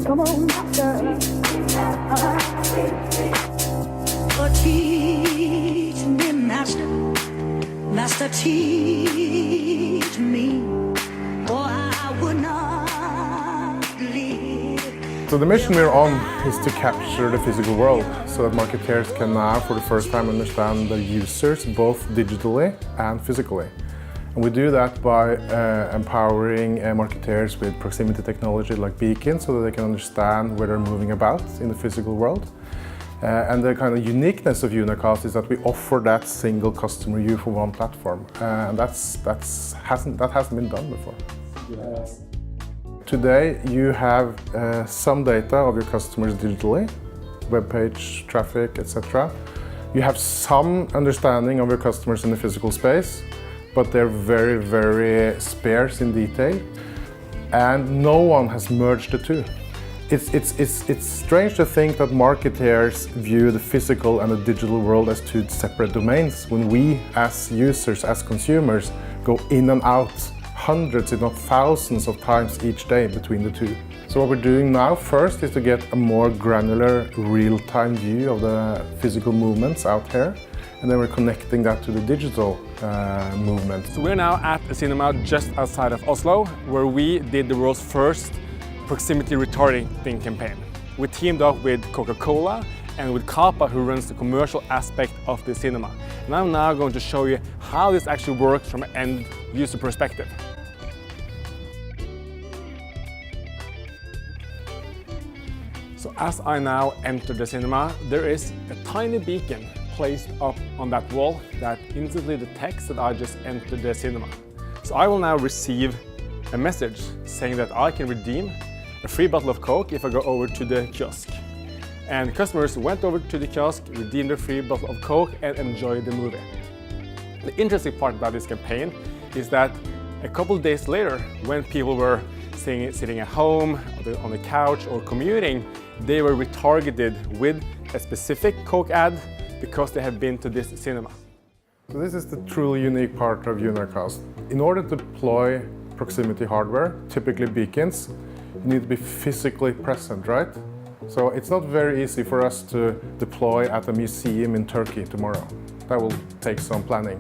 Come on, master. Oh, teach me, master. Master, teach me. Oh, I would not live. So the mission we're on is to capture the physical world so that marketeers can now for the first time understand their users both digitally and physically. And we do that by empowering marketeers with proximity technology like beacons so that they can understand where they're moving about in the physical world. And the kind of uniqueness of Unicast is that we offer that single customer view for one platform. And that hasn't been done before. Yes. Today you have some data of your customers digitally, web page, traffic, etc. You have some understanding of your customers in the physical space, but they're very, very sparse in detail. And no one has merged the two. It's strange to think that marketers view the physical and the digital world as two separate domains when we, as users, as consumers, go in and out hundreds, if not thousands of times each day between the two. So what we're doing now first is to get a more granular, real-time view of the physical movements out here, and then we're connecting that to the digital movement. So we're now at a cinema just outside of Oslo, where we did the world's first proximity retargeting campaign. We teamed up with Coca-Cola and with Kappa, who runs the commercial aspect of the cinema. And I'm now going to show you how this actually works from an end user perspective. So as I now enter the cinema, there is a tiny beacon placed up on that wall that instantly detects that I just entered the cinema. So I will now receive a message saying that I can redeem a free bottle of Coke if I go over to the kiosk. And customers went over to the kiosk, redeemed a free bottle of Coke and enjoyed the movie. The interesting part about this campaign is that a couple of days later, when people were sitting at home, on the couch or commuting, they were retargeted with a specific Coke ad because they had been to this cinema. So this is the truly unique part of Unicast. In order to deploy proximity hardware, typically beacons, you need to be physically present, right? So it's not very easy for us to deploy at a museum in Turkey tomorrow. That will take some planning.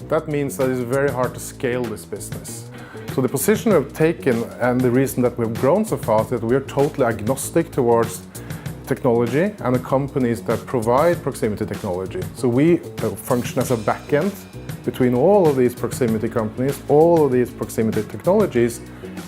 That means that it's very hard to scale this business. So the position we've taken and the reason that we've grown so fast is that we are totally agnostic towards technology and the companies that provide proximity technology. So we function as a backend between all of these proximity companies, all of these proximity technologies,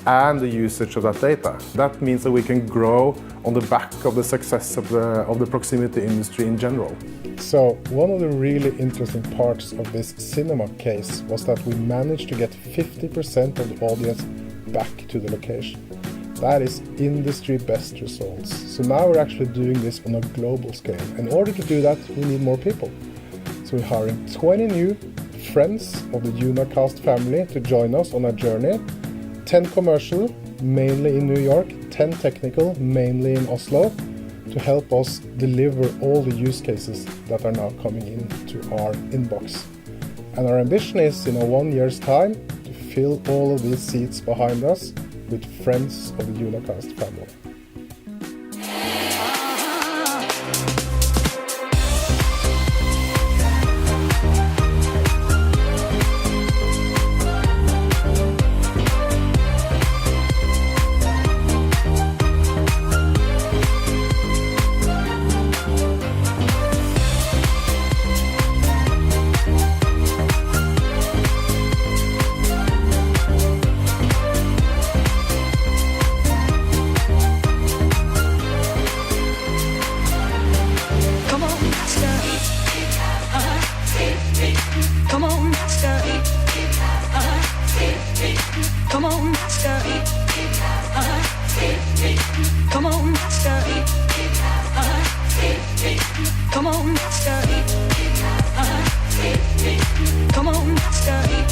and the usage of that data. That means that we can grow on the back of the success of the proximity industry in general. So one of the really interesting parts of this cinema case was that we managed to get 50% of the audience back to the location. That is industry best results. So now we're actually doing this on a global scale. In order to do that, we need more people. So we're hiring 20 new friends of the Unicast family to join us on our journey. 10 commercial, mainly in New York, 10 technical, mainly in Oslo, to help us deliver all the use cases that are now coming into our inbox. And our ambition is, in 1 year's time, to fill all of these seats behind us with friends of the Unicast family.